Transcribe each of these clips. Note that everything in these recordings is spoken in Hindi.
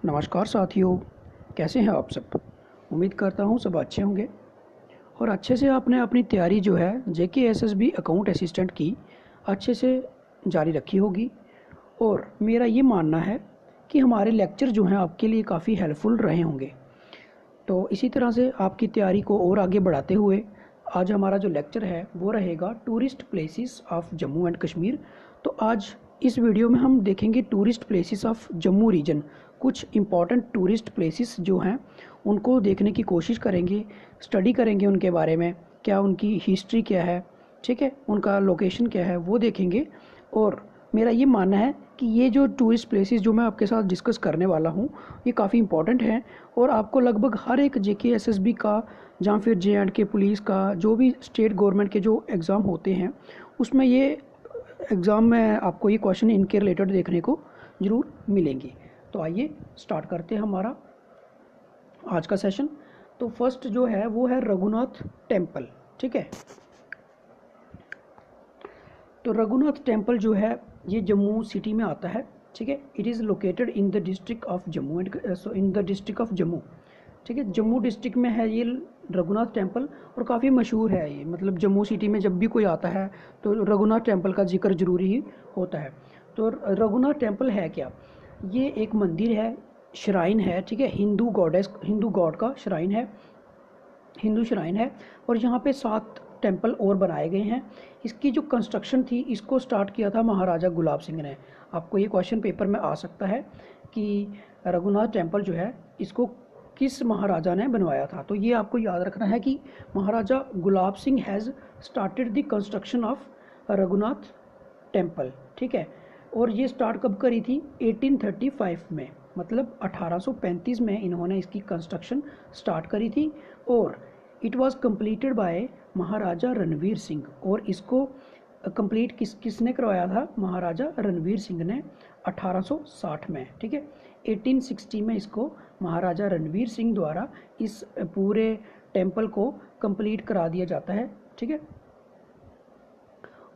नमस्कार साथियों, कैसे हैं आप सब। उम्मीद करता हूँ सब अच्छे होंगे और अच्छे से आपने अपनी तैयारी जो है JKSSB अकाउंट असिस्टेंट की अच्छे से जारी रखी होगी। और मेरा ये मानना है कि हमारे लेक्चर जो हैं आपके लिए काफ़ी हेल्पफुल रहे होंगे। तो इसी तरह से आपकी तैयारी को और आगे बढ़ाते हुए आज हमारा जो लेक्चर है वो रहेगा tourist places of Jammu and Kashmir. तो आज इस वीडियो में हम देखेंगे tourist places of Jammu region. कुछ इम्पॉर्टेंट टूरिस्ट प्लेसेस जो हैं उनको देखने की कोशिश करेंगे, स्टडी करेंगे उनके बारे में, क्या उनकी हिस्ट्री क्या है, ठीक है, उनका लोकेशन क्या है वो देखेंगे। और मेरा ये मानना है कि ये जो टूरिस्ट प्लेसेस जो मैं आपके साथ डिस्कस करने वाला हूँ ये काफ़ी इंपॉर्टेंट हैं और आपको लगभग हर एक JKSSB का या फिर J&K पुलिस का जो भी स्टेट गवर्नमेंट के जो एग्ज़ाम होते हैं उसमें ये एग्ज़ाम में आपको ये क्वेश्चन इनके रिलेटेड देखने को ज़रूर मिलेंगे। तो आइए स्टार्ट करते हैं हमारा आज का सेशन। तो फर्स्ट जो है वो है रघुनाथ टेम्पल, ठीक है। तो रघुनाथ टेम्पल जो है ये जम्मू सिटी में आता है, ठीक है। It is located in the district of Jammu and in the district of Jammu, ठीक है। जम्मू डिस्ट्रिक्ट में है ये रघुनाथ टेम्पल और काफ़ी मशहूर है ये। मतलब जम्मू सिटी में जब भी कोई आता है तो रघुनाथ टेम्पल का जिक्र ज़रूरी ही होता है। तो रघुनाथ टेम्पल है क्या? ये एक मंदिर है, श्राइन है, ठीक है। हिंदू गॉड का श्राइन है, हिंदू श्राइन है। और यहाँ पे 7 टेम्पल और बनाए गए हैं। इसकी जो कंस्ट्रक्शन थी इसको स्टार्ट किया था महाराजा गुलाब सिंह ने। आपको ये क्वेश्चन पेपर में आ सकता है कि रघुनाथ टेम्पल जो है इसको किस महाराजा ने बनवाया था। तो ये आपको याद रखना है कि Maharaja Gulab Singh has started the construction of Raghunath temple, ठीक है। और ये स्टार्ट कब करी थी? 1835 में, मतलब 1835 में इन्होंने इसकी कंस्ट्रक्शन स्टार्ट करी थी। और इट वाज कंप्लीटेड बाय महाराजा रणवीर सिंह। और इसको कंप्लीट किसने करवाया था? महाराजा रणवीर सिंह ने 1860 में, ठीक है। 1860 में इसको महाराजा रणवीर सिंह द्वारा इस पूरे टेम्पल को कंप्लीट करा दिया जाता है, ठीक है।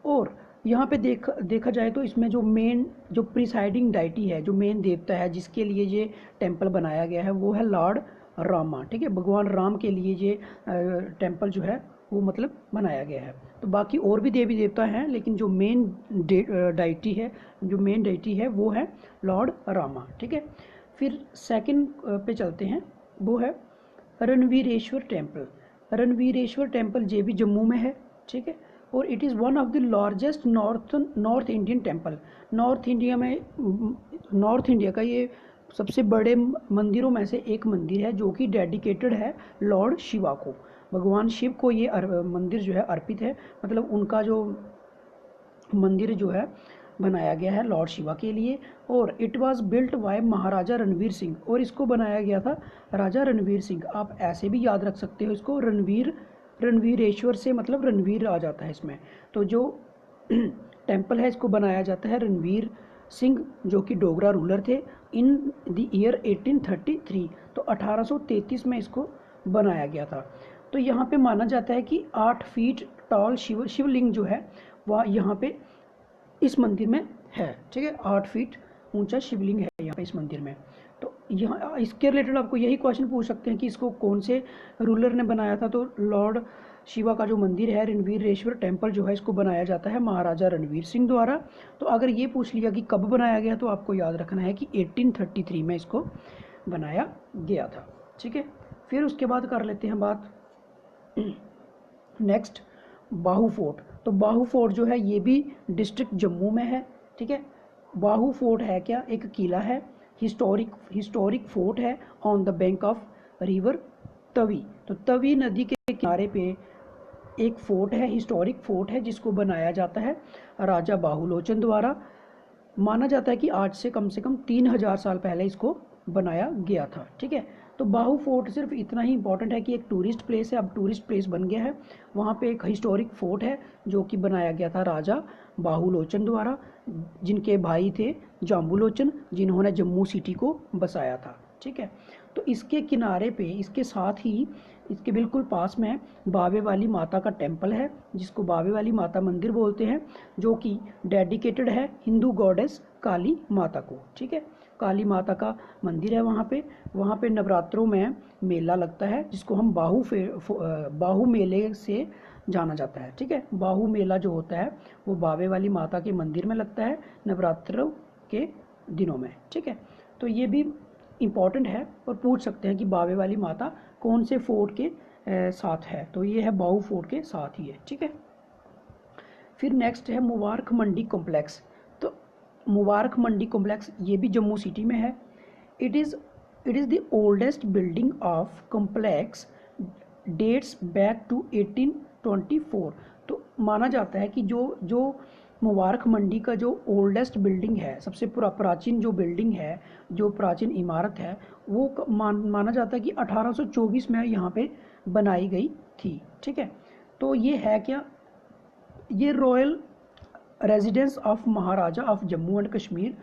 और यहाँ पे देखा जाए तो इसमें जो प्रिसाइडिंग डाइटी है, जो मेन देवता है जिसके लिए ये टेम्पल बनाया गया है वो है लॉर्ड रामा, ठीक है। भगवान राम के लिए ये टेम्पल जो है वो मतलब बनाया गया है। तो बाकी और भी देवी देवता हैं लेकिन जो मेन डाइटी है वो है लॉर्ड रामा, ठीक है। फिर सेकंड पे चलते हैं, वो है रणवीरेश्वर टेम्पल। रणवीरेश्वर टेम्पल ये भी जम्मू में है, ठीक है। और it is one of the largest north Indian temple. North India का ये सबसे बड़े मंदिरों में से एक मंदिर है जो कि डेडिकेटेड है लॉर्ड शिवा को। भगवान शिव को ये मंदिर जो है अर्पित है। मतलब उनका जो मंदिर जो है बनाया गया है लॉर्ड शिवा के लिए। और इट वाज बिल्ट बाय महाराजा रणवीर सिंह। और इसको बनाया गया था राजा रणवीर सिंह। आप ऐसे भी याद रख सकते हो इसको, रणवीरेश्वर से मतलब रणवीर आ जाता है इसमें। तो जो टेम्पल है इसको बनाया जाता है रणवीर सिंह जो कि डोगरा रूलर थे इन द ईयर 1833। तो 1833 में इसको बनाया गया था। तो यहाँ पे माना जाता है कि 8 फीट टॉल शिवलिंग जो है वह यहाँ पे इस मंदिर में है, ठीक है। 8 फीट ऊंचा शिवलिंग है यहाँ पे इस मंदिर में। तो यहाँ इसके रिलेटेड आपको यही क्वेश्चन पूछ सकते हैं कि इसको कौन से रूलर ने बनाया था। तो लॉर्ड शिवा का जो मंदिर है रणवीरेश्वर टेम्पल जो है इसको बनाया जाता है महाराजा रणवीर सिंह द्वारा। तो अगर ये पूछ लिया कि कब बनाया गया तो आपको याद रखना है कि 1833 में इसको बनाया गया था, ठीक है। फिर उसके बाद कर लेते हैं बात नेक्स्ट बाहू फोर्ट। तो बाहू फोर्ट जो है ये भी डिस्ट्रिक्ट जम्मू में है, ठीक है। बाहू फोर्ट है क्या? एक किला है, हिस्टोरिक फोर्ट है on the bank of river Tawi. तो तवी नदी के किनारे पे एक फोर्ट है, हिस्टोरिक फोर्ट है जिसको बनाया जाता है राजा बाहुलोचन द्वारा। माना जाता है कि आज से कम 3000 साल पहले इसको बनाया गया था, ठीक है। तो बाहू फोर्ट सिर्फ इतना ही इंपॉर्टेंट है कि एक टूरिस्ट प्लेस है, अब टूरिस्ट प्लेस बन गया है। वहाँ पे एक हिस्टोरिक फोर्ट है जो कि बनाया गया था राजा बाहुलोचन द्वारा, जिनके भाई थे जाम्बुलोचन, जिन्होंने जम्मू सिटी को बसाया था, ठीक है। तो इसके किनारे पे, इसके साथ ही इसके बिल्कुल पास में बावे वाली माता का टेम्पल है जिसको बावे वाली माता मंदिर बोलते हैं, जो कि डेडिकेटेड है हिंदू गॉडेस काली माता को, ठीक है। काली माता का मंदिर है वहाँ पे नवरात्रों में मेला लगता है जिसको हम बाहू मेले से जाना जाता है। ठीक है, बाहू मेला जो होता है वो बावे वाली माता के मंदिर में लगता है नवरात्रों के दिनों में। ठीक है, तो ये भी इम्पॉर्टेंट है और पूछ सकते हैं कि बावे वाली माता कौन से फोर्ट के साथ है, तो ये है बाहू फोर्ट के साथ ही है। ठीक है, फिर नेक्स्ट है मुबारक मंडी कॉम्प्लेक्स। तो मुबारक मंडी कॉम्प्लेक्स ये भी जम्मू सिटी में है। It is the oldest building of complex dates back to 1824। तो माना जाता है कि जो मुबारक मंडी का जो ओल्डेस्ट बिल्डिंग है, सबसे प्राचीन जो बिल्डिंग है, जो प्राचीन इमारत है, वो माना जाता है कि 1824 में यहाँ पे बनाई गई थी। ठीक है, तो ये है क्या, ये royal residence of Maharaja of Jammu and Kashmir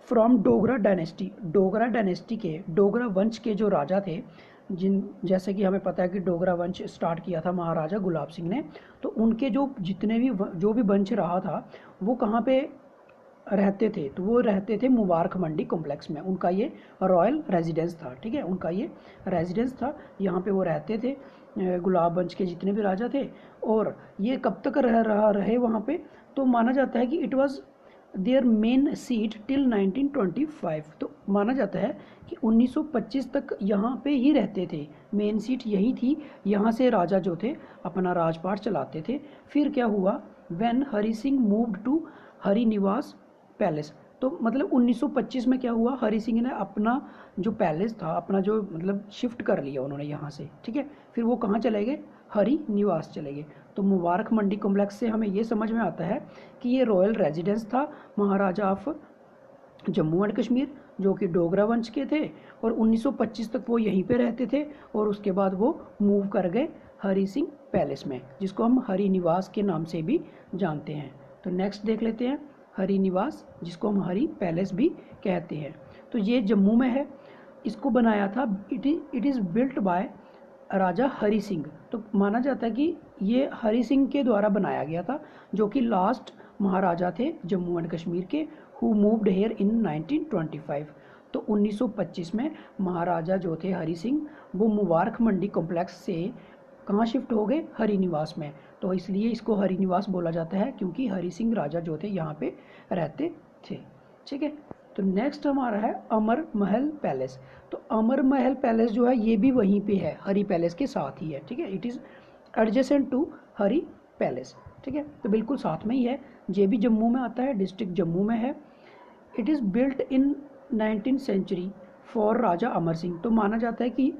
from Dogra dynasty के, डोगरा वंश के जो राजा थे, जैसे कि हमें पता है कि डोगरा वंश स्टार्ट किया था महाराजा गुलाब सिंह ने, तो उनके जो भी वंश रहा था वो कहाँ पे रहते थे, तो वो रहते थे मुबारक मंडी कॉम्प्लेक्स में। उनका ये रॉयल रेजिडेंस था। ठीक है, उनका ये रेजिडेंस था, यहाँ पे वो रहते थे, गुलाब वंश के जितने भी राजा थे। और ये कब तक रहे वहाँ पे, तो माना जाता है कि it was their main seat till 1925। तो माना जाता है कि 1925 तक यहाँ पे ही रहते थे, मेन सीट यही थी, यहाँ से राजा जो थे अपना राजपाट चलाते थे। फिर क्या हुआ, when Hari Singh moved to Hari Niwas palace, तो मतलब 1925 में क्या हुआ, हरि सिंह ने अपना जो पैलेस था, अपना जो मतलब शिफ्ट कर लिया उन्होंने यहाँ से। ठीक है, फिर वो कहाँ चले गए, हरि निवास चले गए। तो मुबारक मंडी कॉम्प्लेक्स से हमें ये समझ में आता है कि ये रॉयल रेजिडेंस था महाराजा ऑफ जम्मू एंड कश्मीर, जो कि डोगरा वंश के थे, और 1925 तक वो यहीं पे रहते थे, और उसके बाद वो मूव कर गए हरि सिंह पैलेस में, जिसको हम हरि निवास के नाम से भी जानते हैं। तो नेक्स्ट देख लेते हैं हरि निवास, जिसको हम हरि पैलेस भी कहते हैं। तो ये जम्मू में है, इसको बनाया था, इट इज़ बिल्ट बाय राजा हरि सिंह। तो माना जाता है कि ये हरि सिंह के द्वारा बनाया गया था, जो कि लास्ट महाराजा थे जम्मू एंड कश्मीर के, हु मूव्ड हेयर इन 1925। तो 1925 में महाराजा जो थे हरि सिंह, वो मुबारक मंडी कॉम्प्लेक्स से कहाँ शिफ्ट हो गए, हरि निवास में। तो इसलिए इसको हरि निवास बोला जाता है, क्योंकि हरि सिंह राजा जो थे यहाँ पे रहते थे। ठीक है, तो नेक्स्ट हमारा है अमर महल पैलेस। तो अमर महल पैलेस जो है ये भी वहीं पे है, हरि पैलेस के साथ ही है। ठीक है, it is adjacent to Hari palace. ठीक है, तो बिल्कुल साथ में ही है, ये भी जम्मू में आता है, डिस्ट्रिक्ट जम्मू में है। It is built in 19th century for Raja Amar Singh. तो माना जाता है कि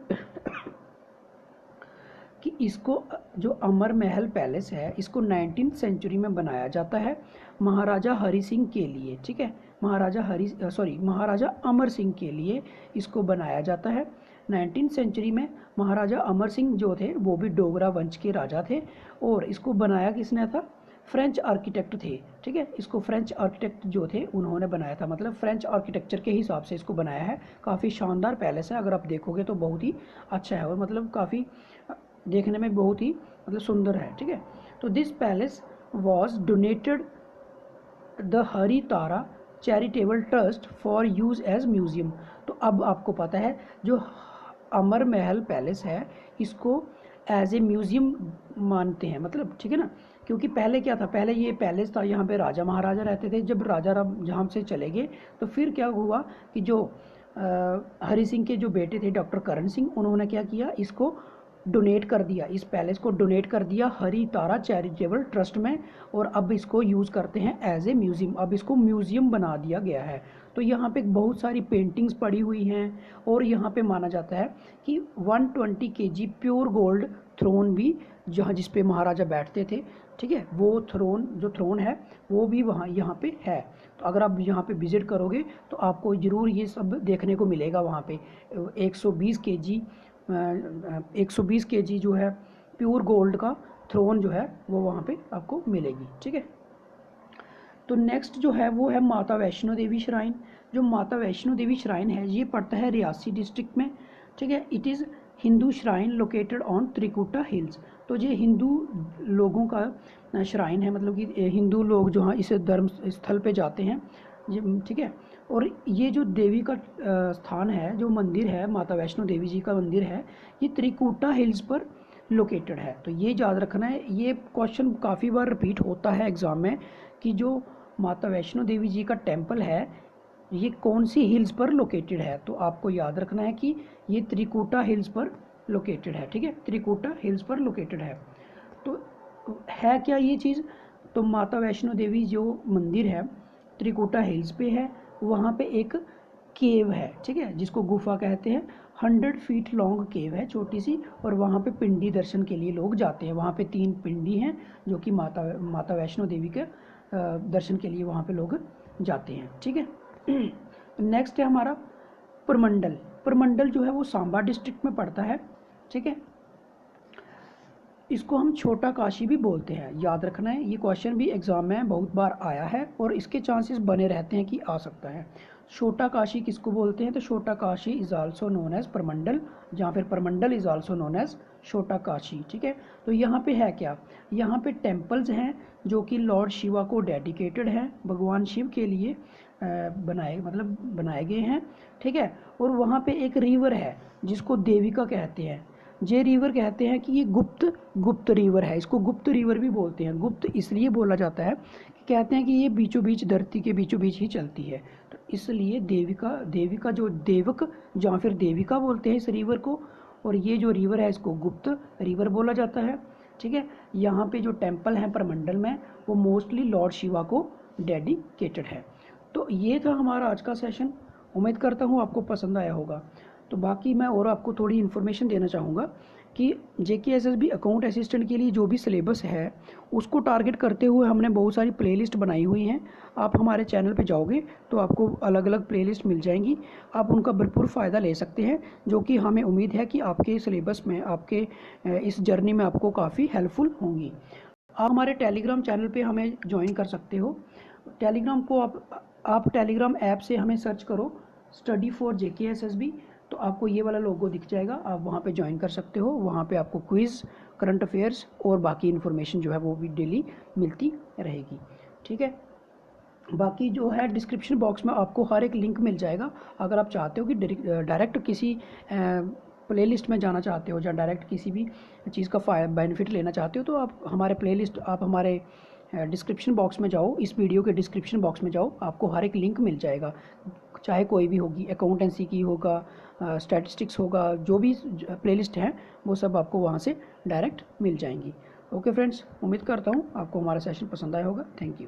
इसको जो अमर महल पैलेस है, इसको 19th सेंचुरी में बनाया जाता है महाराजा हरि सिंह के लिए। ठीक है, महाराजा अमर सिंह के लिए इसको बनाया जाता है 19th सेंचुरी में। महाराजा अमर सिंह जो थे वो भी डोगरा वंश के राजा थे, और इसको बनाया किसने था, फ्रेंच आर्किटेक्ट थे। ठीक है, इसको फ्रेंच आर्किटेक्ट जो थे उन्होंने बनाया था, मतलब फ्रेंच आर्किटेक्चर के हिसाब से इसको बनाया है। काफ़ी शानदार पैलेस है, अगर आप देखोगे तो बहुत ही अच्छा है, और मतलब काफ़ी देखने में बहुत ही मतलब सुंदर है। ठीक है, तो this palace was donated the Hari Tara charitable trust for use as museum. तो अब आपको पता है जो अमर महल पैलेस है, इसको एज ए म्यूज़ियम मानते हैं, मतलब ठीक है ना, क्योंकि पहले क्या था, पहले ये पैलेस था, यहाँ पे राजा महाराजा रहते थे। जब राजा जहाँ से चले गए तो फिर क्या हुआ कि जो हरि सिंह के जो बेटे थे डॉक्टर करण सिंह, उन्होंने क्या किया, इसको डोनेट कर दिया, इस पैलेस को डोनेट कर दिया हरि तारा चैरिटेबल ट्रस्ट में, और अब इसको यूज़ करते हैं एज ए म्यूज़ियम। अब इसको म्यूज़ियम बना दिया गया है। तो यहाँ पे बहुत सारी पेंटिंग्स पड़ी हुई हैं, और यहाँ पे माना जाता है कि 120 kg प्योर गोल्ड थ्रोन भी जिस पे महाराजा बैठते थे, ठीक है, वो थ्रोन है वो भी यहाँ पे है। तो अगर आप यहाँ पे विज़िट करोगे तो आपको ज़रूर ये सब देखने को मिलेगा। वहाँ पे 120 kg जो है प्योर गोल्ड का थ्रोन जो है वो वहाँ पे आपको मिलेगी। ठीक है, तो नेक्स्ट जो है वो है माता वैष्णो देवी श्राइन। जो माता वैष्णो देवी श्राइन है ये पड़ता है रियासी डिस्ट्रिक्ट में। ठीक है, it is Hindu shrine located on Trikuta hills. तो ये हिंदू लोगों का श्राइन है, मतलब कि हिंदू लोग जो हाँ इस धर्म स्थल पे जाते हैं। ठीक है, और ये जो देवी का स्थान है, जो मंदिर है, माता वैष्णो देवी जी का मंदिर है, ये त्रिकुटा हिल्स पर लोकेटेड है। तो ये याद रखना है, ये क्वेश्चन काफ़ी बार रिपीट होता है एग्ज़ाम में कि जो माता वैष्णो देवी जी का टेम्पल है ये कौन सी हिल्स पर लोकेटेड है। तो आपको याद रखना है कि ये त्रिकुटा हिल्स पर लोकेटेड है। ठीक है, त्रिकुटा हिल्स पर लोकेटेड है। तो है क्या ये चीज़, तो माता वैष्णो देवी जो मंदिर है त्रिकुटा हिल्स पे है, वहाँ पे एक केव है, ठीक है, जिसको गुफा कहते हैं। 100 फीट लॉन्ग केव है, छोटी सी, और वहाँ पे पिंडी दर्शन के लिए लोग जाते हैं। वहाँ पे 3 पिंडी हैं जो कि माता वैष्णो देवी के दर्शन के लिए वहाँ पे लोग जाते हैं। ठीक है, नेक्स्ट है हमारा प्रमंडल। प्रमंडल जो है वो सांबा डिस्ट्रिक्ट में पड़ता है। ठीक है, इसको हम छोटा काशी भी बोलते हैं, याद रखना है। ये क्वेश्चन भी एग्जाम में बहुत बार आया है और इसके चांसेस बने रहते हैं कि आ सकता है। छोटा काशी किसको बोलते हैं, तो Chhota Kashi is also known as Pramandal, जहाँ फिर प्रमंडल इज आल्सो नोन एज छोटा काशी। ठीक है, तो यहाँ पे है क्या, यहाँ पे टेम्पल्स हैं जो कि लॉर्ड शिवा को डेडिकेटेड हैं, भगवान शिव के लिए बनाए गए हैं। ठीक है, और वहाँ पे एक रिवर है जिसको देविका कहते हैं। ये रिवर कहते हैं कि ये गुप्त रिवर है, इसको गुप्त रिवर भी बोलते हैं। गुप्त इसलिए बोला जाता है कि कहते हैं कि ये बीचों बीच धरती के बीचों बीच ही चलती है, तो इसलिए देविका जो देवक या फिर देविका बोलते हैं इस रिवर को, और ये जो रिवर है इसको गुप्त रिवर बोला जाता है। ठीक है, यहाँ पे जो टेम्पल है प्रमंडल में वो मोस्टली लॉर्ड शिवा को डेडिकेटेड है। तो ये था हमारा आज का सेशन, उम्मीद करता हूँ आपको पसंद आया होगा। तो बाकी मैं और आपको थोड़ी इन्फॉर्मेशन देना चाहूँगा कि JKSSB अकाउंट असिस्टेंट के लिए जो भी सिलेबस है उसको टारगेट करते हुए हमने बहुत सारी प्लेलिस्ट बनाई हुई हैं। आप हमारे चैनल पे जाओगे तो आपको अलग अलग प्लेलिस्ट मिल जाएंगी, आप उनका भरपूर फ़ायदा ले सकते हैं, जो कि हमें उम्मीद है कि आपके सिलेबस में, आपके इस जर्नी में आपको काफ़ी हेल्पफुल होंगी। आप हमारे टेलीग्राम चैनल पर हमें ज्वाइन कर सकते हो। टेलीग्राम को आप टेलीग्राम ऐप से हमें सर्च करो स्टडी फॉर JKSSB, तो आपको ये वाला लोगो दिख जाएगा, आप वहाँ पे ज्वाइन कर सकते हो। वहाँ पे आपको क्विज़, करंट अफेयर्स और बाकी इन्फॉर्मेशन जो है वो भी डेली मिलती रहेगी। ठीक है, बाकी जो है डिस्क्रिप्शन बॉक्स में आपको हर एक लिंक मिल जाएगा। अगर आप चाहते हो कि डायरेक्ट किसी प्लेलिस्ट में जाना चाहते हो या डायरेक्ट किसी भी चीज़ का बेनिफिट लेना चाहते हो, तो आप हमारे डिस्क्रिप्शन बॉक्स में जाओ, इस वीडियो के डिस्क्रिप्शन बॉक्स में जाओ, आपको हर एक लिंक मिल जाएगा, चाहे कोई भी होगी, अकाउंटेंसी की होगा, स्टैटिस्टिक्स होगा, जो भी प्लेलिस्ट हैं वो सब आपको वहाँ से डायरेक्ट मिल जाएंगी। ओके फ्रेंड्स, उम्मीद करता हूँ आपको हमारा सेशन पसंद आया होगा। Thank you.